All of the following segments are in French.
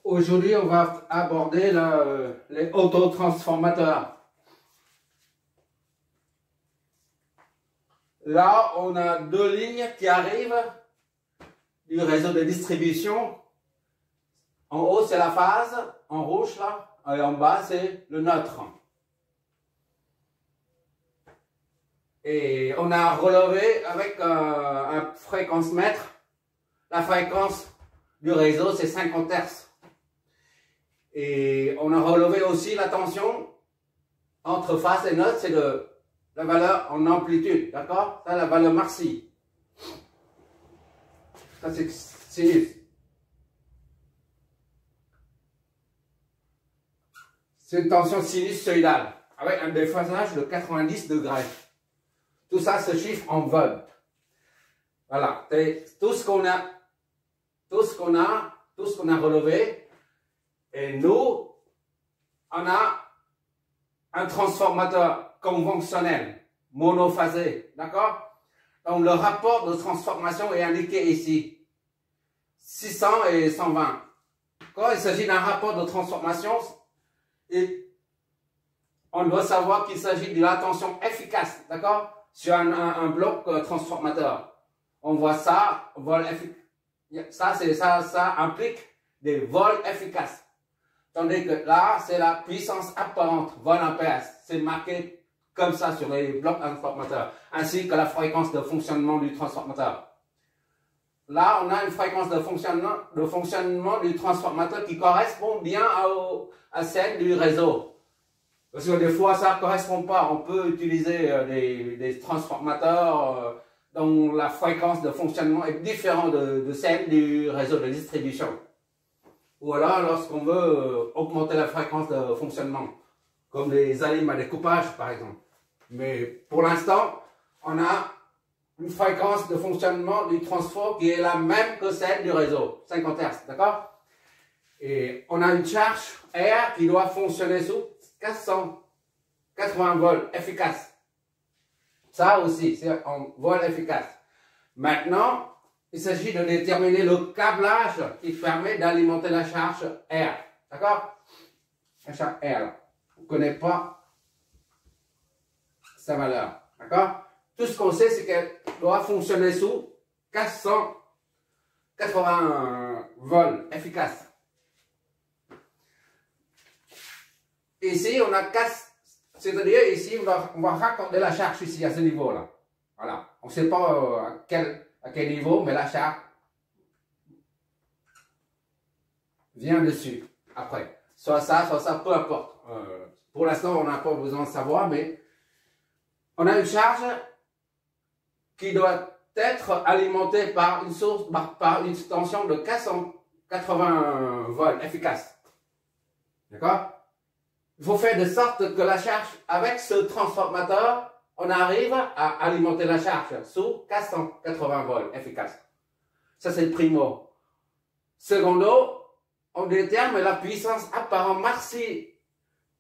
Aujourd'hui, on va aborder les autotransformateurs. Là, on a deux lignes qui arrivent du réseau de distribution. En haut, c'est la phase, en rouge là, et en bas, c'est le neutre. Et on a relevé avec un fréquence-mètre. La fréquence du réseau, c'est 50 Hz. Et on a relevé aussi la tension entre phase et neutre, c'est la valeur en amplitude, d'accord? Ça, la valeur Marcy. Ça, c'est sinus. C'est une tension sinusoïdale avec un déphasage de 90 degrés. Tout ça se chiffre en volts. Voilà, c'est tout ce qu'on a relevé. Et nous, on a un transformateur conventionnel, monophasé, d'accord? Donc le rapport de transformation est indiqué ici, 600 et 120. Quand il s'agit d'un rapport de transformation, et on doit savoir qu'il s'agit de la tension efficace, d'accord? Sur un bloc transformateur. On voit ça, vol efficace. Ça implique des vols efficaces. Tandis que là, c'est la puissance apparente, vol ampères. C'est marqué comme ça sur les blocs transformateurs, ainsi que la fréquence de fonctionnement du transformateur. Là, on a une fréquence de fonctionnement du transformateur qui correspond bien à celle du réseau. Parce que des fois, ça ne correspond pas. On peut utiliser des transformateurs dont la fréquence de fonctionnement est différente de celle du réseau de distribution. Ou alors, lorsqu'on veut augmenter la fréquence de fonctionnement, comme les alimes à découpage, par exemple. Mais pour l'instant, on a une fréquence de fonctionnement du transfert qui est la même que celle du réseau, 50 Hz, d'accord? Et on a une charge R qui doit fonctionner sous 480 volts efficace. Ça aussi, c'est en vol efficace. Maintenant, il s'agit de déterminer le câblage qui permet d'alimenter la charge R. D'accord? La charge R, on ne connaît pas sa valeur. D'accord? Tout ce qu'on sait, c'est qu'elle doit fonctionner sous 480 volts efficace. Ici, on a 4, c'est-à-dire ici, on va raccorder la charge ici, à ce niveau-là. Voilà. On ne sait pas à quel niveau, mais la charge vient dessus, après. Soit ça, peu importe. Pour l'instant, on n'a pas besoin de savoir, mais on a une charge qui doit être alimentée par une source, par une tension de 480 volts efficace. D'accord? Il faut faire de sorte que la charge, avec ce transformateur, on arrive à alimenter la charge sous 480 volts efficace. Ça, c'est le primo. Secondo, on détermine la puissance apparente Marcy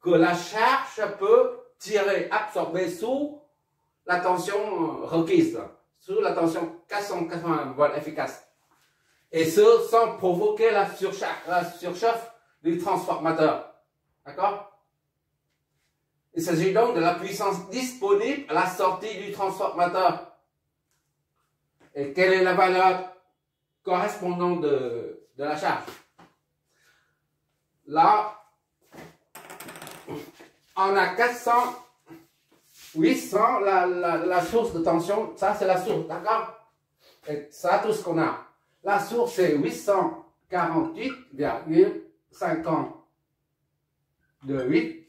que la charge peut tirer, absorber sous la tension requise, sous la tension 480 volts efficace. Et ce, sans provoquer la surchauffe du transformateur. D'accord? Il s'agit donc de la puissance disponible à la sortie du transformateur. Et quelle est la valeur correspondante de la charge? Là, on a 800, la source de tension, ça c'est la source, d'accord? Et ça, tout ce qu'on a. La source c'est 848,58.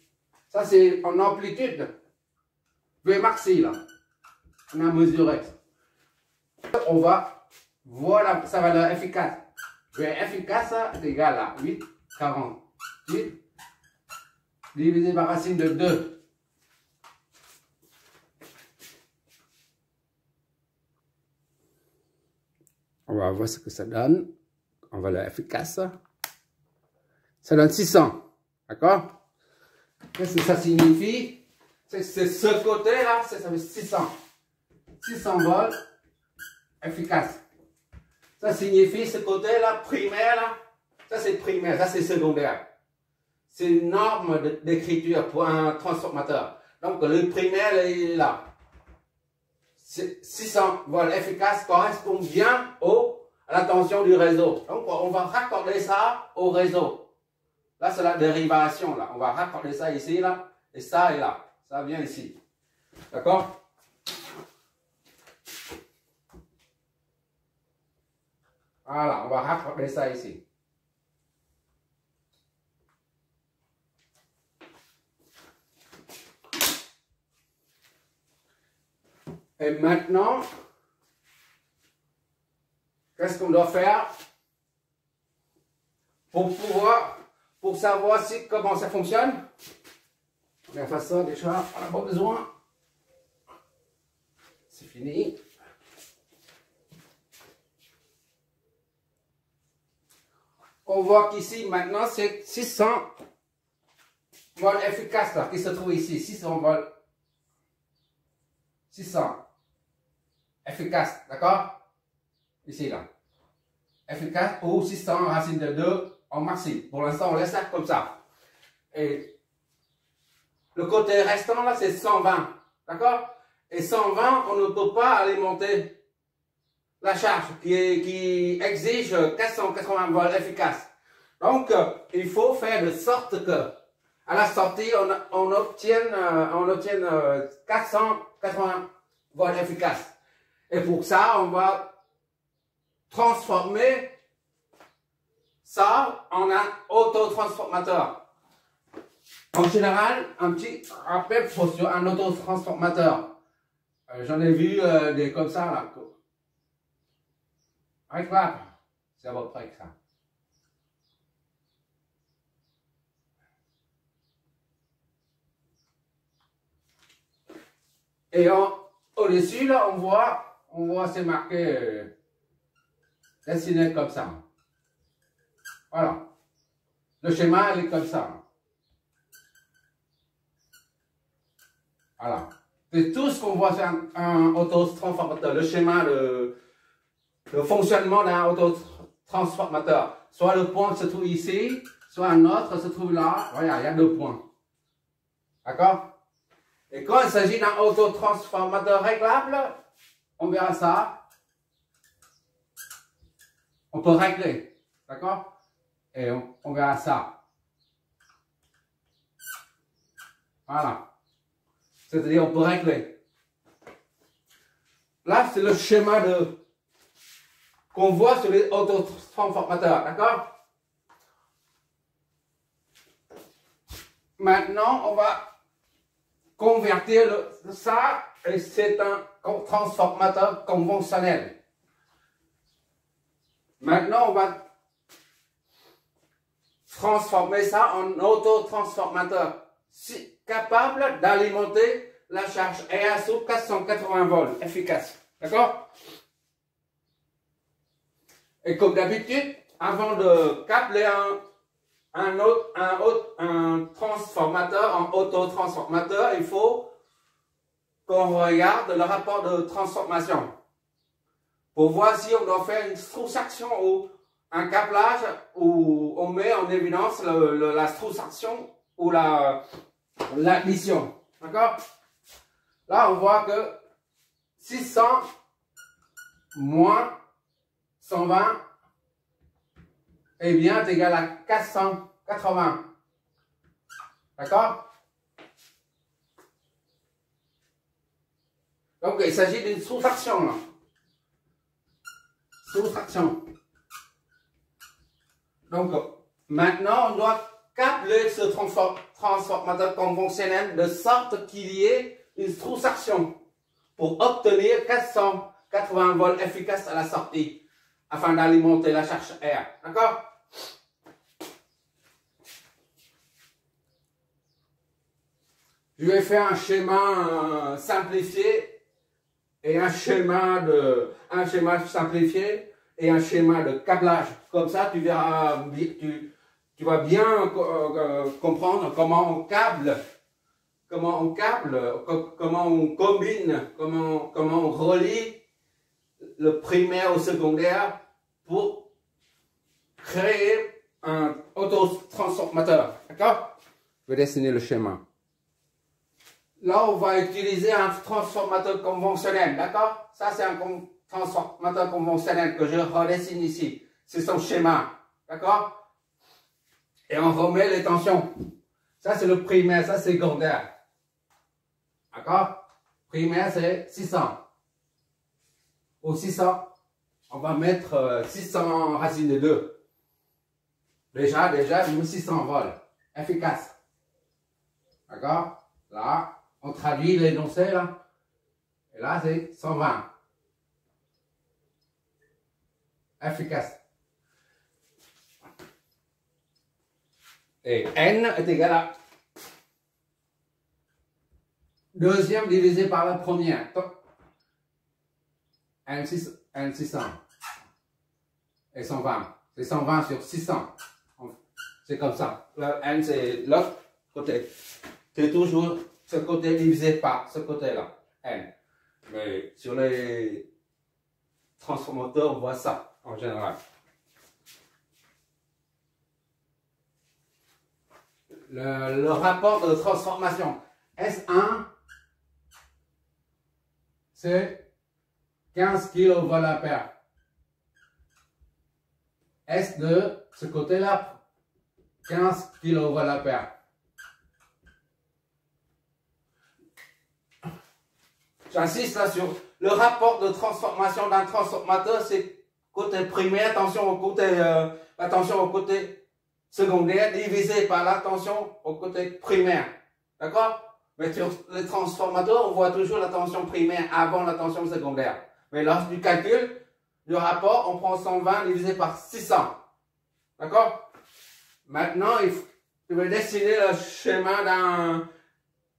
Ça, c'est en amplitude. V maxi, là. On a mesuré. On va voir sa valeur efficace. V efficace est égal à 8,48 divisé par racine de 2. On va voir ce que ça donne. En valeur efficace. Ça donne 600. D'accord? Qu'est-ce que ça signifie? C'est ce côté-là, ça fait 600. 600 volts efficace. Ça signifie ce côté-là, primaire, là, Ça c'est primaire, ça c'est secondaire. C'est une norme d'écriture pour un transformateur. Donc le primaire est là. 600 volts efficaces correspond bien à la tension du réseau. Donc on va raccorder ça au réseau. Là c'est la dérivation là. On va raccorder ça ici là et là. Ça vient ici. D'accord? Voilà, on va raccorder ça ici. Et maintenant, qu'est-ce qu'on doit faire pour savoir comment ça fonctionne? On va faire ça déjà, on n'a pas besoin. C'est fini. On voit qu'ici, maintenant, c'est 600 volts efficaces là, qui se trouve ici. 600 volts. 600. Efficace, d'accord? Ici, là. Efficace ou 600 racine de 2 en maxi. Pour l'instant, on laisse ça comme ça. Et le côté restant, là, c'est 120. D'accord? Et 120, on ne peut pas alimenter la charge qui exige 480 volts efficaces. Donc, il faut faire de sorte que, à la sortie, on obtienne 480 volts efficaces. Et pour ça, on va transformer ça en un autotransformateur. En général, un petit rappel sur un autotransformateur. J'en ai vu des comme ça là. Avec là, c'est à peu près que ça. Et au-dessus, là, on voit c'est marqué dessiné comme ça. Voilà. Le schéma, il est comme ça. Voilà. C'est tout ce qu'on voit sur un autotransformateur. Le schéma, le fonctionnement d'un autotransformateur. Soit le point se trouve ici, soit un autre se trouve là. Voilà, il y a 2 points. D'accord? Et quand il s'agit d'un autotransformateur réglable, on verra ça. On peut régler. D'accord? Et on verra ça. Voilà. C'est-à-dire on peut régler. Là, c'est le schéma qu'on voit sur les autotransformateurs. D'accord? Maintenant, on va convertir ça, et c'est un transformateur conventionnel. Maintenant, on va transformer ça en autotransformateur capable d'alimenter la charge RA sous 480 volts efficace. D'accord? Et comme d'habitude, avant de câbler un transformateur en autotransformateur, il faut qu'on regarde le rapport de transformation pour voir si on doit faire une soustraction ou un câblage où on met en évidence la soustraction ou l'addition. D'accord? Là, on voit que 600 moins 120 est bien égal à 480. D'accord? Donc, il s'agit d'une soustraction, là. Soustraction. Donc, maintenant, on doit câbler ce transformateur conventionnel de sorte qu'il y ait une soustraction pour obtenir 480 volts efficaces à la sortie afin d'alimenter la charge R. D'accord? Je vais faire un schéma simplifié et un schéma simplifié et un schéma de câblage. Comme ça, tu verras, tu vas bien comprendre comment on câble, comment on combine, comment on relie le primaire au secondaire pour créer un autotransformateur. D'accord? Je vais dessiner le schéma. Là, on va utiliser un transformateur conventionnel. D'accord? Ça, c'est un transformateur conventionnel que je redessine ici. C'est son schéma. D'accord? Et on remet les tensions. Ça, c'est le primaire. Ça, c'est secondaire. D'accord? Primaire, c'est 600. Au 600, on va mettre 600 racine de 2. Déjà, 1600 volts. Efficace. D'accord? Là, on traduit l'énoncé, là. Et là, c'est 120. Efficace. Et N est égal à deuxième divisé par la première. N600. Et 120. C'est 120 sur 600. C'est comme ça. Le N, c'est l'autre côté. C'est toujours ce côté divisé par ce côté-là. N. Mais sur les transformateurs, on voit ça en général. Le rapport de transformation. S1, c'est 15 kVA. S2, ce côté-là, 15 kVA. J'insiste là sur le rapport de transformation d'un transformateur, c'est côté primaire, attention au côté secondaire, divisé par la tension au côté primaire. D'accord? Mais sur les transformateurs, on voit toujours la tension primaire avant la tension secondaire. Mais lors du calcul, du rapport, on prend 120 divisé par 600. D'accord? Maintenant, je vais dessiner le schéma d'un...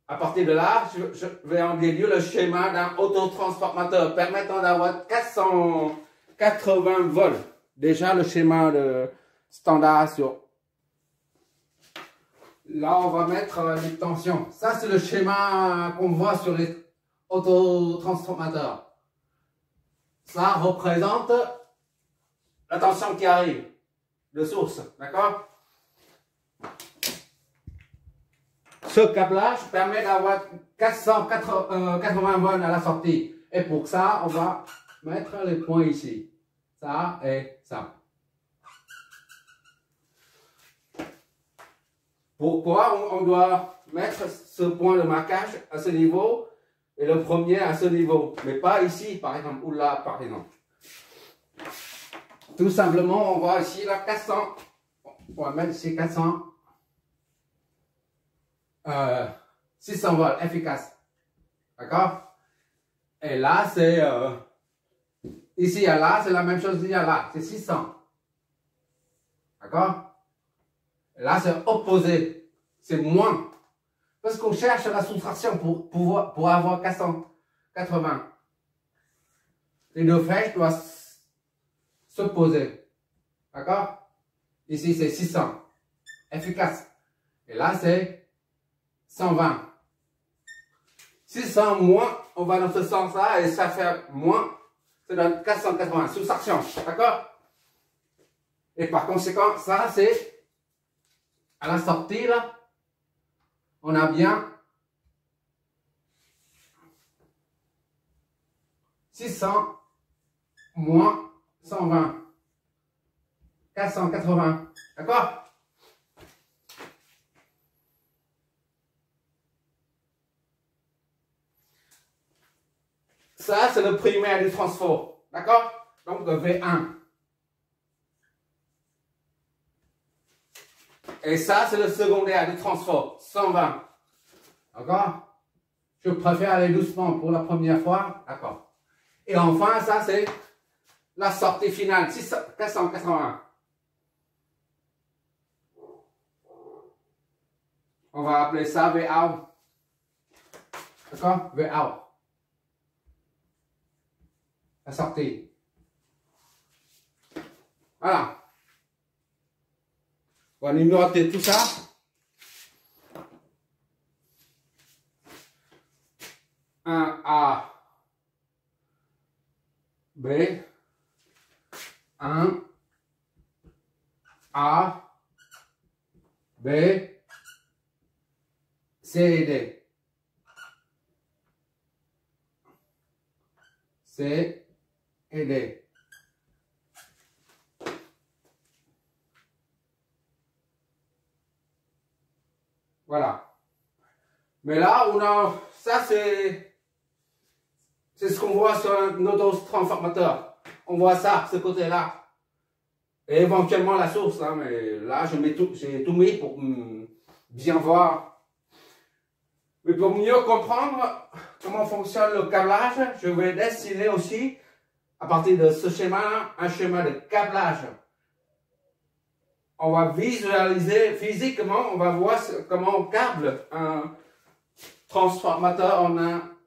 À partir de là, je vais en déduire le schéma d'un autotransformateur permettant d'avoir 480 volts. Déjà, le schéma de standard sur... Là, on va mettre les tensions. Ça, c'est le schéma qu'on voit sur les autotransformateurs. Ça représente la tension qui arrive de source. D'accord? Ce câblage permet d'avoir 480 volts à la sortie. Et pour ça, on va mettre les points ici. Ça et ça. Pourquoi on doit mettre ce point de marquage à ce niveau et le premier à ce niveau, mais pas ici, par exemple, ou là, par exemple. Tout simplement, on voit ici là 400. On va mettre ici 400. 600 volts, efficace. D'accord? Et là, c'est... ici à là, c'est la même chose ici à là. C'est 600. D'accord? Et là, c'est opposé. C'est moins. Parce qu'on cherche la soustraction pour avoir 480. Les deux flèches doivent s'opposer. D'accord? Ici, c'est 600. Efficace. Et là, c'est 120. 600 moins, on va dans ce sens-là et ça fait moins. Ça donne 480, soustraction. D'accord? Et par conséquent, ça c'est à la sortie là. On a bien 600 moins 120. 480. D'accord? Ça, c'est le primaire du transfert. D'accord? Donc, V1. Et ça, c'est le secondaire du transfert. 120. D'accord? Je préfère aller doucement pour la première fois. D'accord. Et enfin, ça, c'est la sortie finale. 480. On va appeler ça V-out. D'accord? V-out. La sortie. Voilà. On va numéroter tout ça. Un A, B, 1, A, B, C et D. C et D. Voilà. Mais là, on a, ça c'est ce qu'on voit sur un autotransformateur. On voit ça, ce côté-là. Et éventuellement la source, hein, mais là, j'ai tout mis pour bien voir. Mais pour mieux comprendre comment fonctionne le câblage, je vais dessiner aussi, à partir de ce schéma, un schéma de câblage. On va visualiser physiquement, on va voir comment on câble un transformateur en un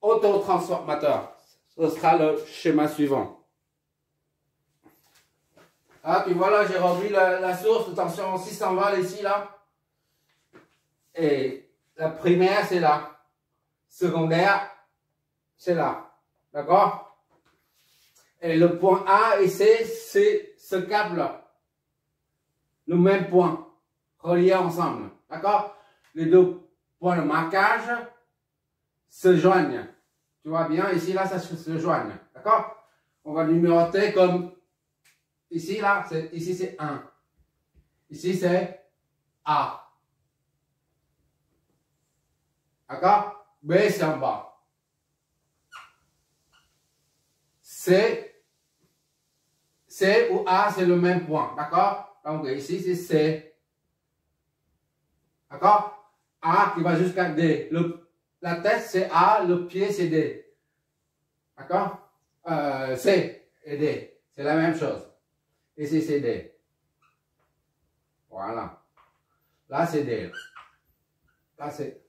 autotransformateur. Ce sera le schéma suivant. Ah, puis voilà, j'ai remis la source de tension 620 ici, là. Et la primaire, c'est là. Secondaire, c'est là. D'accord? Et le point A et C, c'est ce câble-là. Le même point, relié ensemble. D'accord? Les deux points de marquage se joignent. Tu vois bien, ici, là, ça se joignent. D'accord? On va numéroter comme ici, là, ici c'est 1. Ici c'est A. D'accord? B c'est en bas. C ou A c'est le même point. D'accord? Donc ici c'est C. D'accord? A qui va jusqu'à D. La tête c'est A, le pied c'est D. D'accord? C et D. C'est la même chose. Ici c'est D. Voilà. Là c'est D. Là c'est...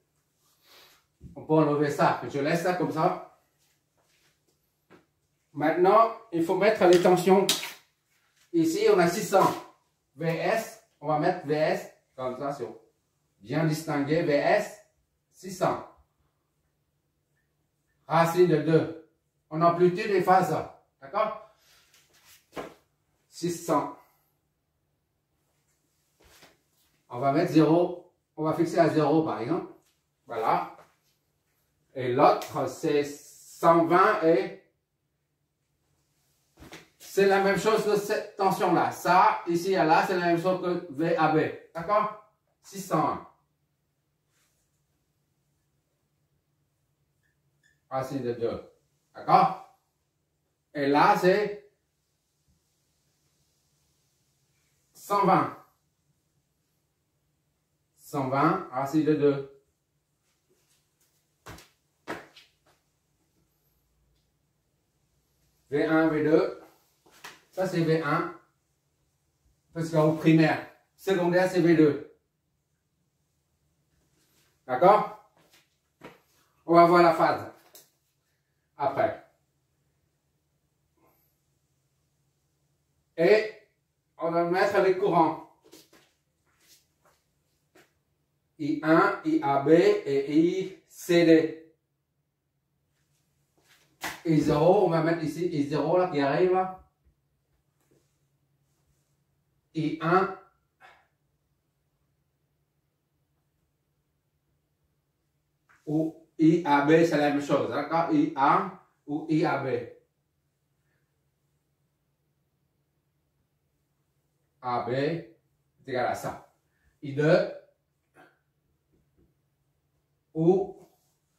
On peut enlever ça. Je laisse ça comme ça. Maintenant, il faut mettre les tensions. Ici, on a 600. VS, on va mettre VS comme ça. Sur bien distinguer. VS, 600. Racine de 2. En amplitude et phase. D'accord? 600. On va mettre 0. On va fixer à 0 par exemple. Voilà. Et l'autre, c'est 120 et c'est la même chose que cette tension-là. Ça, ici et là, c'est la même chose que VAB. D'accord? 601. Racine de 2. D'accord? Et là, c'est 120. 120, racine de 2. V1, V2, ça c'est V1, parce qu'au primaire, secondaire c'est V2. D'accord? On va voir la phase après. Et on va mettre les courants. I1, IAB et ICD. I0, on va mettre ici I0 là qui arrive là. I1. Ou IAB, c'est la même chose. D'accord? IA ou IAB. AB est égal à ça. I2 ou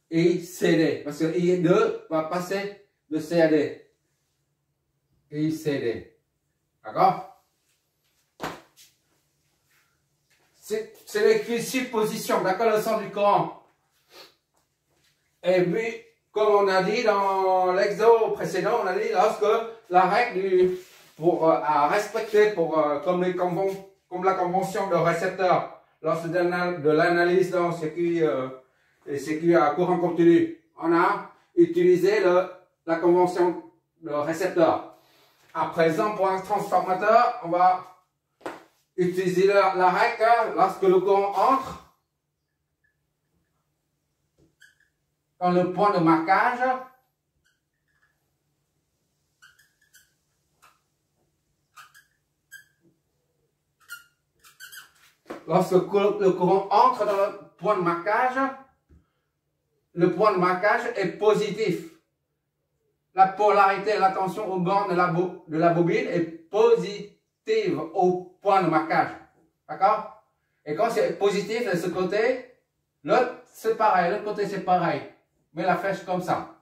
ICD. Parce que I2 va passer de C à D. ICD. D'accord? C'est les suppositions. D'accord? Le sens du courant. Et puis, comme on a dit dans l'exo précédent, on a dit lorsque la règle à respecter comme la convention de récepteur, lors de l'analyse dans circuit à courant continu, on a utilisé la convention de récepteur. À présent, pour un transformateur, on va utiliser la règle lorsque le courant entre dans le point de marquage. lorsque le courant entre dans le point de marquage, le point de marquage est positif. La polarité de la tension aux bornes de la bobine est positive au point de marquage. D'accord? Et quand c'est positif de ce côté, l'autre c'est pareil, l'autre côté c'est pareil. Mais la flèche comme ça.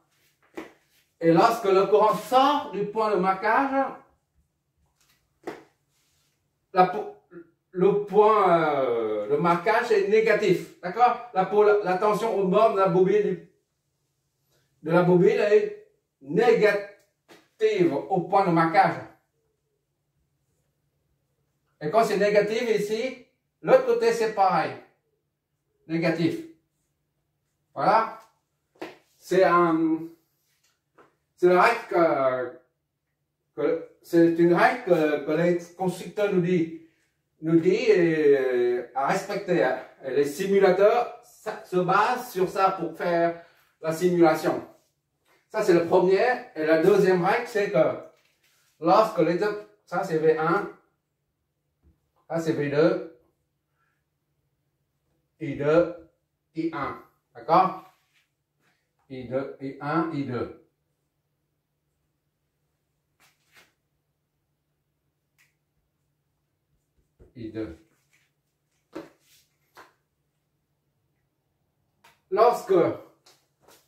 Et lorsque le courant sort du point de marquage, le point de marquage est négatif. D'accord? La tension au bord de la bobine est négative au point de marquage. Et quand c'est négatif ici, l'autre côté c'est pareil. Négatif. Voilà. C'est une règle que les constructeurs nous disent à respecter. Et les simulateurs se basent sur ça pour faire la simulation. Ça c'est le premier. Et la deuxième règle, c'est que lorsque les deux, ça c'est V1, ça c'est V2, I2, I1. D'accord? I2, I1, I2. I2. Lorsque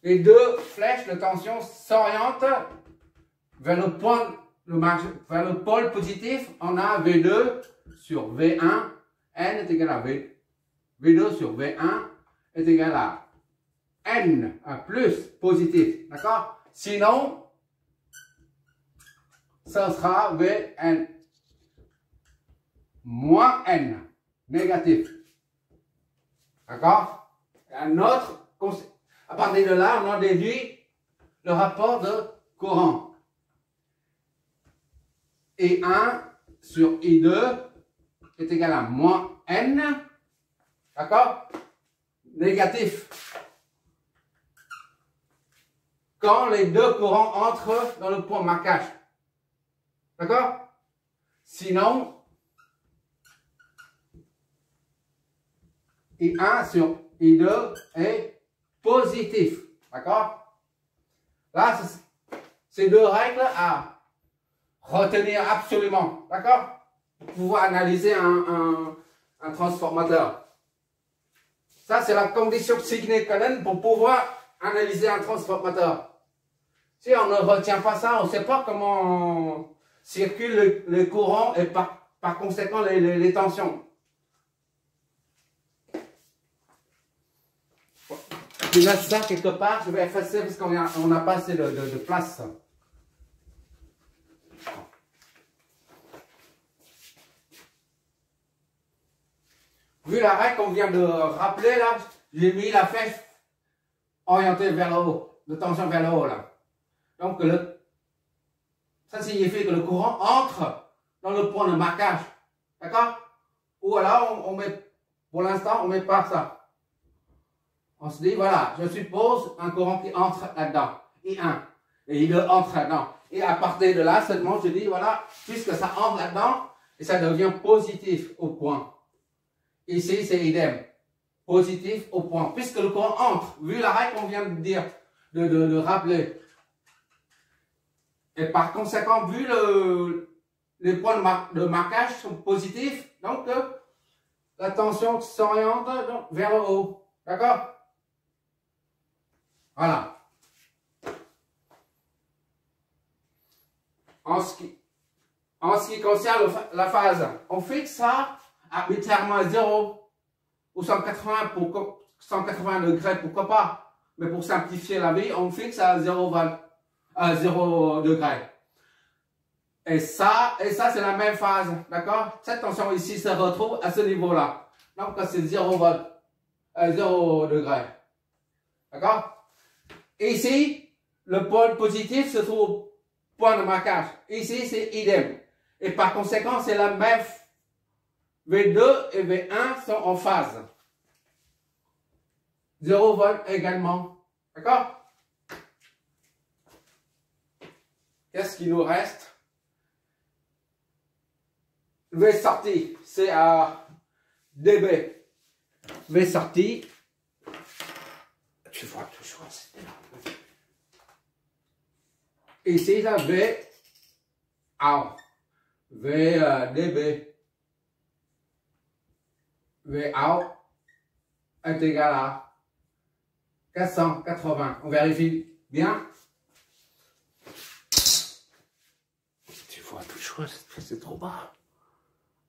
les deux flèches de tension s'orientent vers vers le pôle positif, on a V2 sur V1, N est égal à V2 sur V1 est égal à N, un plus positif, d'accord? Sinon, ça sera Vn moins N, négatif. D'accord? Un autre, à partir de là, on a déduit le rapport de courant. I1 sur I2 est égal à moins N, d'accord? Négatif. Quand les deux courants entrent dans le point de marquage. D'accord? Sinon, I1 sur I2 est positif. D'accord? Là, c'est deux règles à retenir absolument. D'accord? Pour pouvoir analyser un transformateur. Ça, c'est la condition sine qua non pour pouvoir analyser un transformateur. Si on ne retient pas ça, on ne sait pas comment circulent les courants et par conséquent les tensions. Je laisse ça quelque part, je vais effacer parce qu'on n'a pas assez de place. Vu la règle qu'on vient de rappeler là, j'ai mis la flèche orientée vers le haut, de tension vers le haut là. Donc ça signifie que le courant entre dans le point de marquage. D'accord? Ou alors on met, pour l'instant, on met pas ça. On se dit, voilà, je suppose un courant qui entre là-dedans. I1. Et I2 entre là-dedans. Et à partir de là, seulement, je dis, voilà, puisque ça entre là-dedans, et ça devient positif au point. Ici, c'est idem. Positif au point. Puisque le courant entre, vu la règle qu'on vient de dire, de rappeler. Et par conséquent, vu les points de marquage sont positifs, donc la tension s'oriente vers le haut. D'accord? Voilà. En ce qui concerne la phase, on fixe ça arbitrairement à 0 ou 180 degrés, pourquoi pas. Mais pour simplifier la vie, on fixe à 0 degrés. Et ça c'est la même phase, d'accord? Cette tension ici se retrouve à ce niveau-là. Donc c'est 0 degrés. D'accord? Ici, le pôle positif se trouve au point de marquage. Ici, c'est idem. Et par conséquent, c'est la même. V2 et V1 sont en phase. 0 volt également. D'accord? Qu'est-ce qui nous reste? V sortie, c'est à dB. V sorti. Tu vois toujours, c'était là. Ici, là, V out. V dB. V out est égal à 480. On vérifie bien. Tu vois toujours, c'est trop bas.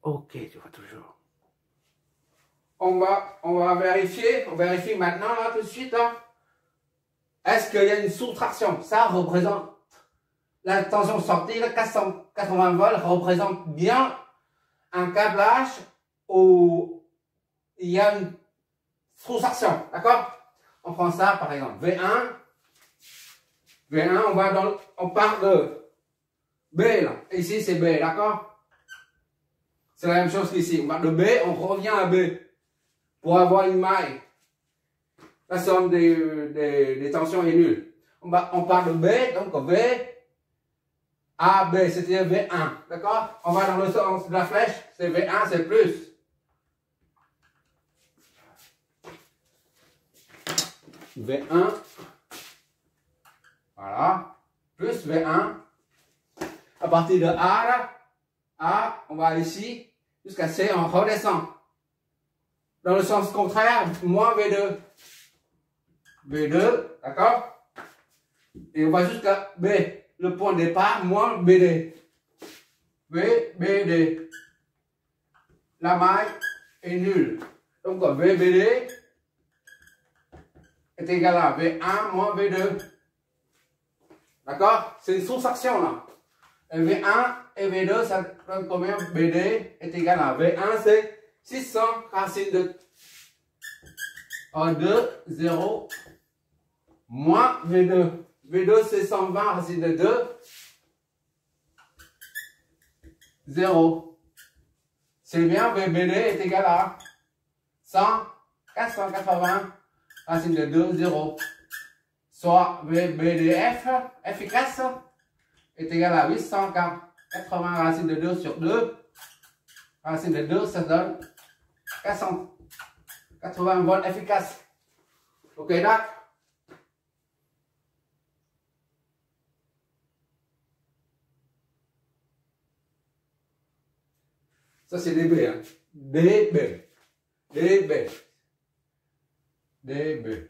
Ok, tu vois toujours. On va vérifier, on vérifie maintenant, là, tout de suite, là. Est-ce qu'il y a une soustraction? Ça représente la tension sortie, là, 480 volts, représente bien un câblage où il y a une soustraction, d'accord? On prend ça, par exemple, V1, on part de B, là. Ici, c'est B, d'accord? C'est la même chose qu'ici. On part de B, on revient à B. Pour avoir une maille, la somme des tensions est nulle. On part de B, donc V, A, B, c'est-à-dire V1, d'accord? On va dans le sens de la flèche, c'est V1, c'est plus. V1, voilà, plus V1. À partir de A, là, A, on va ici, jusqu'à C, on redescend. Dans le sens contraire, moins V2. V2, d'accord? Et on va jusqu'à B, le point de départ, moins BD. VBD. La maille est nulle. Donc VBD est égal à V1 moins V2. D'accord? C'est une soustraction là. Et V1 et V2, ça donne combien? BD est égal à V1, c'est 600 racine de 2, 0, moins V2. V2, c'est 120 racine de 2, 0. C'est bien, VBD est égal à 100, 480 racine de 2, 0. Soit VBDF, efficace, est égal à 880 racine de 2 sur 2. Racine de 2, ça donne 480 volts efficace. Ok, d'accord? Ça, c'est dB. Hein? dB. dB. dB.